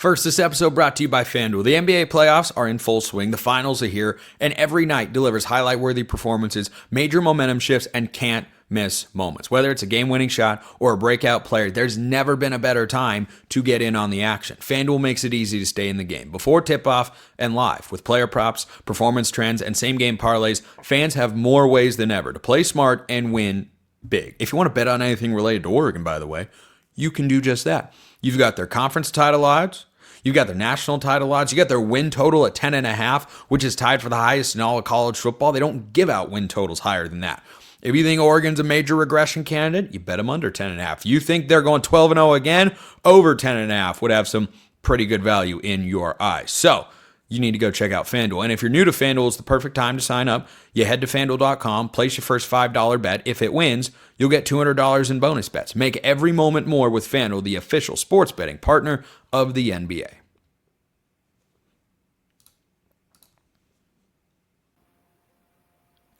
First, this episode brought to you by FanDuel. The NBA playoffs are in full swing, the finals are here, and every night delivers highlight-worthy performances, major momentum shifts, and can't-miss moments. Whether it's a game-winning shot or a breakout player, there's never been a better time to get in on the action. FanDuel makes it easy to stay in the game. Before tip-off and live, with player props, performance trends, and same-game parlays, fans have more ways than ever to play smart and win big. If you want to bet on anything related to Oregon, by the way, you can do just that. You've got their conference title odds. You got their national title odds. You got their win total at 10.5, which is tied for the highest in all of college football. They don't give out win totals higher than that. If you think Oregon's a major regression candidate, you bet them under 10.5. You think they're going 12-0 again, over 10.5 would have some pretty good value in your eyes. So you need to go check out FanDuel. And if you're new to FanDuel, it's the perfect time to sign up. You head to FanDuel.com, place your first $5 bet. If it wins, you'll get $200 in bonus bets. Make every moment more with FanDuel, the official sports betting partner of the NBA.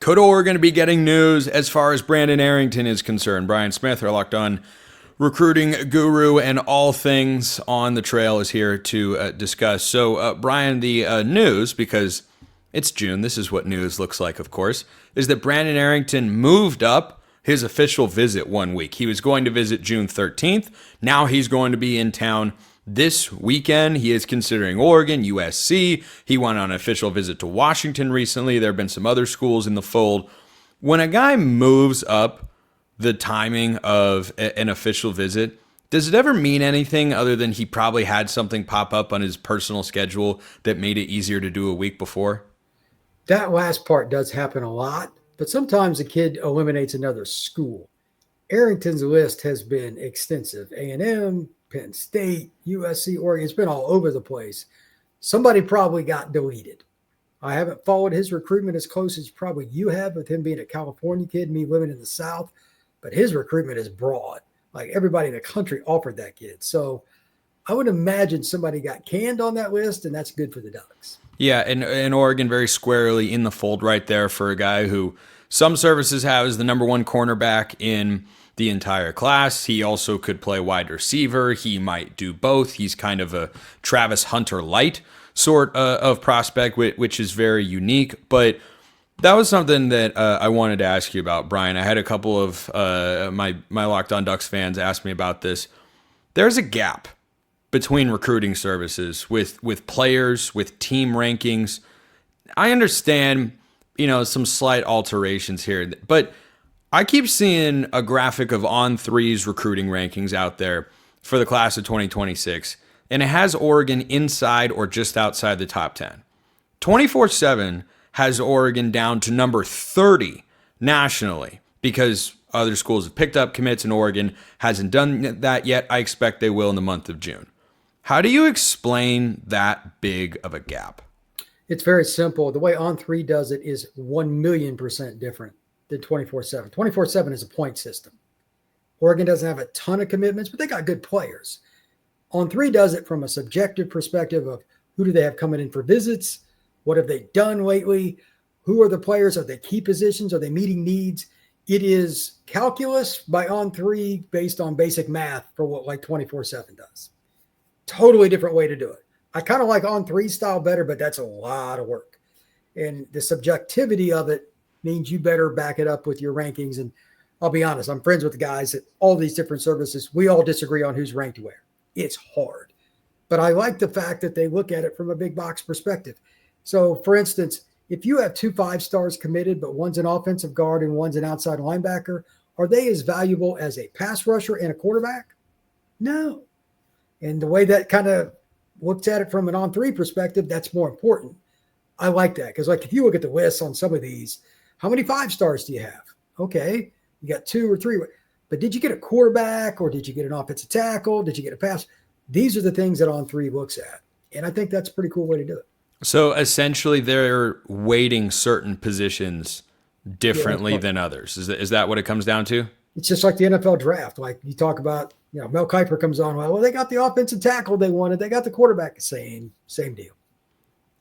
Could Oregon be getting news as far as Brandon Arrington is concerned? Brian Smith, our Locked On recruiting guru and all things on the trail, is here to discuss. So, Brian, the news, because it's June, this is what news looks like, of course, is that Brandon Arrington moved up his official visit 1 week. He was going to visit June 13th. Now he's going to be in town this weekend. He is considering Oregon, USC. He went on an official visit to Washington recently. There have been some other schools in the fold. When a guy moves up the timing of an official visit, does it ever mean anything other than he probably had something pop up on his personal schedule that made it easier to do a week before? That last part does happen a lot, but sometimes a kid eliminates another school. Arrington's list has been extensive. A&M, Penn State, USC, Oregon. It's been all over the place. Somebody probably got deleted. I haven't followed his recruitment as close as probably you have, with him being a California kid, me living in the South. But his recruitment is broad. Like, everybody in the country offered that kid. So I would imagine somebody got canned on that list, and that's good for the Ducks. Yeah, and Oregon very squarely in the fold right there for a guy who some services have as the number one cornerback in the entire class. He also could play wide receiver. He might do both. He's kind of a Travis Hunter light sort of prospect, which is very unique. But that was something that I wanted to ask you about, Brian. I had a couple of my Locked On Ducks fans ask me about this. There's a gap between recruiting services with players, with team rankings. I understand, some slight alterations here, but I keep seeing a graphic of On3's recruiting rankings out there for the class of 2026, and it has Oregon inside or just outside the top 10. 24/7 has Oregon down to number 30 nationally because other schools have picked up commits and Oregon hasn't done that yet. I expect they will in the month of June. How do you explain that big of a gap? It's very simple. The way On3 does it is 1,000,000% different than 24/7. 24/7 is a point system. Oregon doesn't have a ton of commitments, but they got good players. On3 does it from a subjective perspective of who do they have coming in for visits? What have they done lately? Who are the players? Are they key positions? Are they meeting needs? It is calculus by On3 based on basic math for what like 24/7 does. Totally different way to do it. I kind of like On3 style better, but that's a lot of work. And the subjectivity of it means you better back it up with your rankings. And I'll be honest, I'm friends with the guys at all these different services. We all disagree on who's ranked where. It's hard. But I like the fact that they look at it from a big box perspective. So, for instance, if you have 2 5-stars committed, but one's an offensive guard and one's an outside linebacker, are they as valuable as a pass rusher and a quarterback? No. And the way that kind of looks at it from an On3 perspective, that's more important. I like that because, like, if you look at the lists on some of these, how many 5-stars do you have? Okay, you got 2 or 3. But did you get a quarterback or did you get an offensive tackle? Did you get a pass? These are the things that On3 looks at. And I think that's a pretty cool way to do it. So essentially they're weighting certain positions differently than others. Is that what it comes down to? It's just like the NFL draft. Like you talk about, Mel Kiper comes on. Well, they got the offensive tackle they wanted. They got the quarterback. Same deal.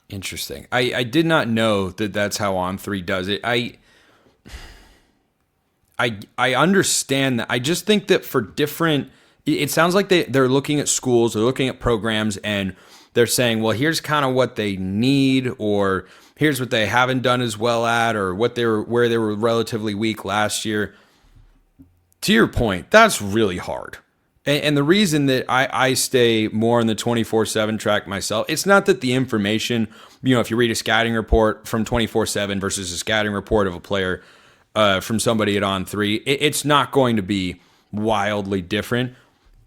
Interesting. I did not know that that's how On3 does it. I understand that. I just think that for different it sounds like they're looking at schools, they're looking at programs, and they're saying, well, here's kind of what they need, or here's what they haven't done as well at, or where they were relatively weak last year. To your point, that's really hard. And the reason that I stay more on the 24/7 track myself, it's not that the information, if you read a scouting report from 24/7 versus a scouting report of a player from somebody at On3, it's not going to be wildly different.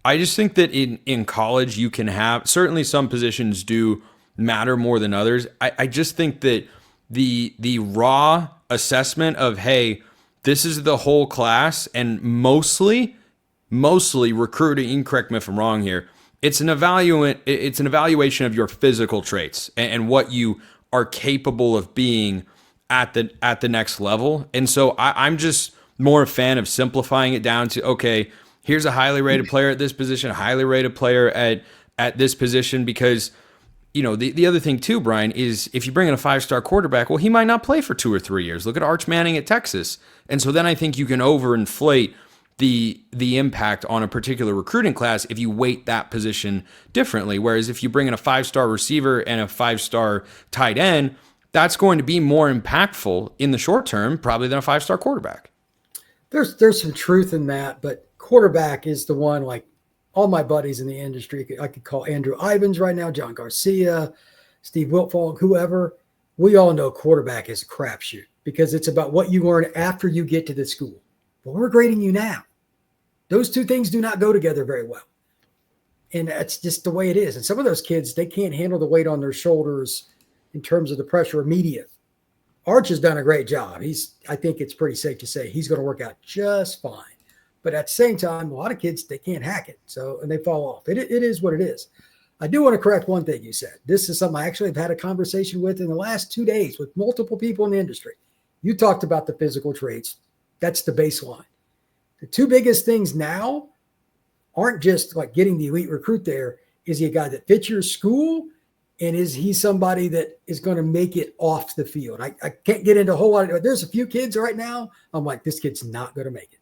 I just think that in college you can have, certainly some positions do matter more than others. I just think that the raw assessment of, hey, this is the whole class, and mostly recruiting, you can correct me if I'm wrong here, it's an evaluation of your physical traits and what you are capable of being at the next level. And so I'm just more a fan of simplifying it down to, okay, here's a highly rated player at this position, a highly rated player at this position, because the other thing too, Brian, is if you bring in a 5-star quarterback, well, he might not play for 2 or 3 years. Look at Arch Manning at Texas. And so then I think you can overinflate the impact on a particular recruiting class if you weight that position differently. Whereas if you bring in a 5-star receiver and a 5-star tight end, that's going to be more impactful in the short term, probably, than a 5-star quarterback. There's some truth in that, but quarterback is the one, like all my buddies in the industry, I could call Andrew Ivins right now, John Garcia, Steve Wiltfong, whoever. We all know quarterback is a crapshoot because it's about what you learn after you get to the school. But we're grading you now. Those two things do not go together very well. And that's just the way it is. And some of those kids, they can't handle the weight on their shoulders in terms of the pressure immediate. Arch has done a great job. I think it's pretty safe to say he's going to work out just fine. But at the same time, a lot of kids, they can't hack it. And they fall off. It is what it is. I do want to correct one thing you said. This is something I actually have had a conversation with in the last 2 days with multiple people in the industry. You talked about the physical traits. That's the baseline. The two biggest things now aren't just like getting the elite recruit there. Is he a guy that fits your school? And is he somebody that is going to make it off the field? I can't get into a whole lot of, there's a few kids right now, I'm like, this kid's not going to make it.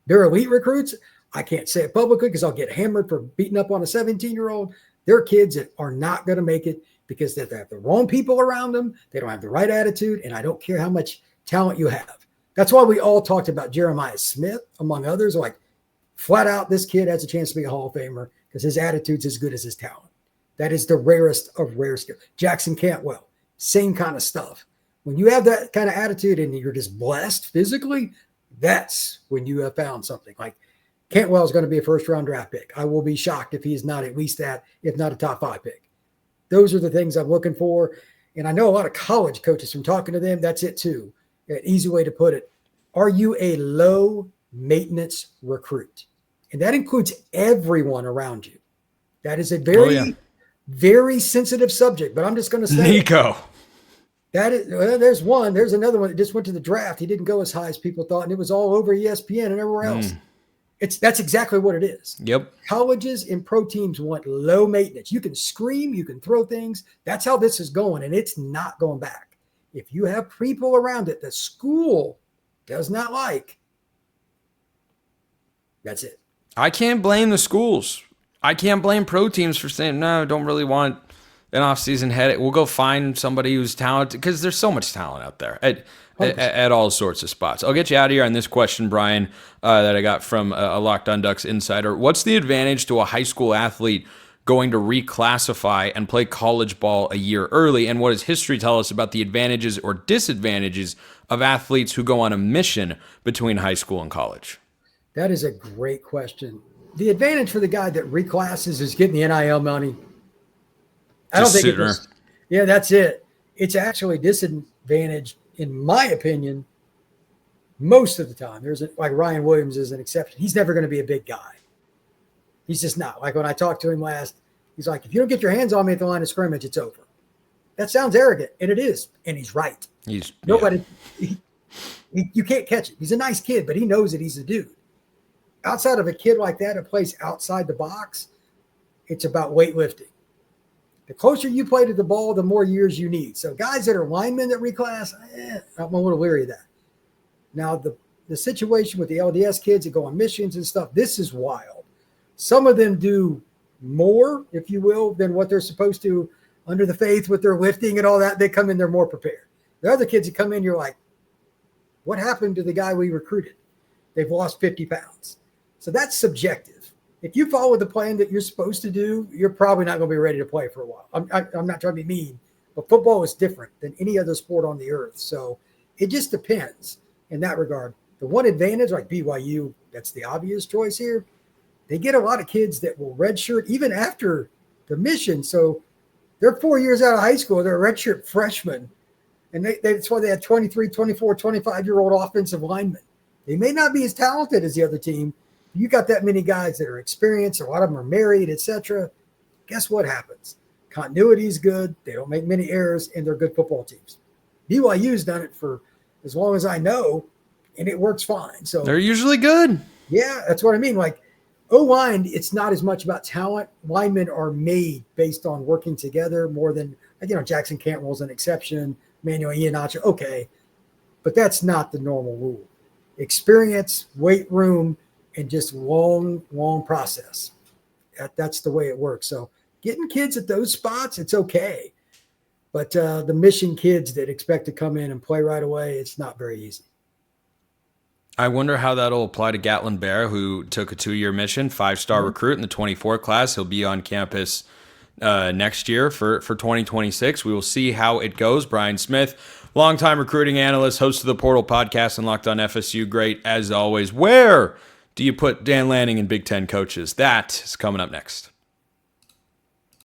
They're elite recruits. I can't say it publicly because I'll get hammered for beating up on a 17-year-old. They're kids that are not going to make it because they have the wrong people around them. They don't have the right attitude. And I don't care how much talent you have. That's why we all talked about Jeremiah Smith, among others, like flat out, this kid has a chance to be a Hall of Famer because his attitude's as good as his talent. That is the rarest of rare skill. Jackson Cantwell, same kind of stuff. When you have that kind of attitude and you're just blessed physically, that's when you have found something. Like Cantwell is going to be a first-round draft pick. I will be shocked if he is not at least that, if not a top 5 pick. Those are the things I'm looking for. And I know a lot of college coaches from talking to them, that's it too. An easy way to put it. Are you a low maintenance recruit? And that includes everyone around you. That is a very sensitive subject, but I'm just going to say Nico. There's one. There's another one that just went to the draft. He didn't go as high as people thought, and it was all over ESPN and everywhere else. That's exactly what it is. Yep. Colleges and pro teams want low maintenance. You can scream, you can throw things. That's how this is going, and it's not going back. If you have people around it that school does not like, that's it. I can't blame the schools. I can't blame pro teams for saying, no, don't really want an off-season headache. We'll go find somebody who's talented, because there's so much talent out there at all sorts of spots. I'll get you out of here on this question, Brian, that I got from a Locked On Ducks insider. What's the advantage to a high school athlete going to reclassify and play college ball a year early? And what does history tell us about the advantages or disadvantages of athletes who go on a mission between high school and college? That is a great question. The advantage for the guy that reclasses is getting the NIL money. I don't think it's, yeah, that's it. It's actually disadvantaged, in my opinion, most of the time. Like Ryan Williams is an exception. He's never going to be a big guy. He's just not. Like when I talked to him last, he's like, if you don't get your hands on me at the line of scrimmage, it's over. That sounds arrogant, and it is. And he's right. You can't catch it. He's a nice kid, but he knows that he's a dude. Outside of a kid like that who plays outside the box, it's about weightlifting. The closer you play to the ball, the more years you need. So guys that are linemen that reclass, I'm a little leery of that. Now, the situation with the LDS kids that go on missions and stuff, this is wild. Some of them do more, if you will, than what they're supposed to under the faith with their lifting and all that. They come in, they're more prepared. The other kids that come in, you're like, what happened to the guy we recruited? They've lost 50 pounds. So that's subjective. If you follow the plan that you're supposed to do, you're probably not going to be ready to play for a while. I'm not trying to be mean, but football is different than any other sport on the earth. So it just depends in that regard. The one advantage, like BYU, that's the obvious choice here. They get a lot of kids that will redshirt even after the mission. So they're 4 years out of high school. They're a redshirt freshmen. And that's why they had 23, 24, 25-year-old offensive linemen. They may not be as talented as the other team. You got that many guys that are experienced. A lot of them are married, etc. Guess what happens? Continuity is good. They don't make many errors, and they're good football teams. BYU's done it for as long as I know, and it works fine. So they're usually good. Yeah, that's what I mean. Like O-line, it's not as much about talent. Linemen are made based on working together more than, Jackson Cantwell's an exception. Manuel Iheanacho, okay. But that's not the normal rule. Experience, weight room, and just long process. That's the way it works. So getting kids at those spots, it's okay. But the mission kids that expect to come in and play right away, it's not very easy. I wonder how that'll apply to Gatlin Bear, who took a 2-year mission, 5-star recruit in the 24 class. He'll be on campus next year for 2026. We will see how it goes. Brian Smith, longtime recruiting analyst, host of the Portal Podcast and Locked on FSU. Great as always. Where do you put Dan Lanning and Big Ten coaches? That is coming up next.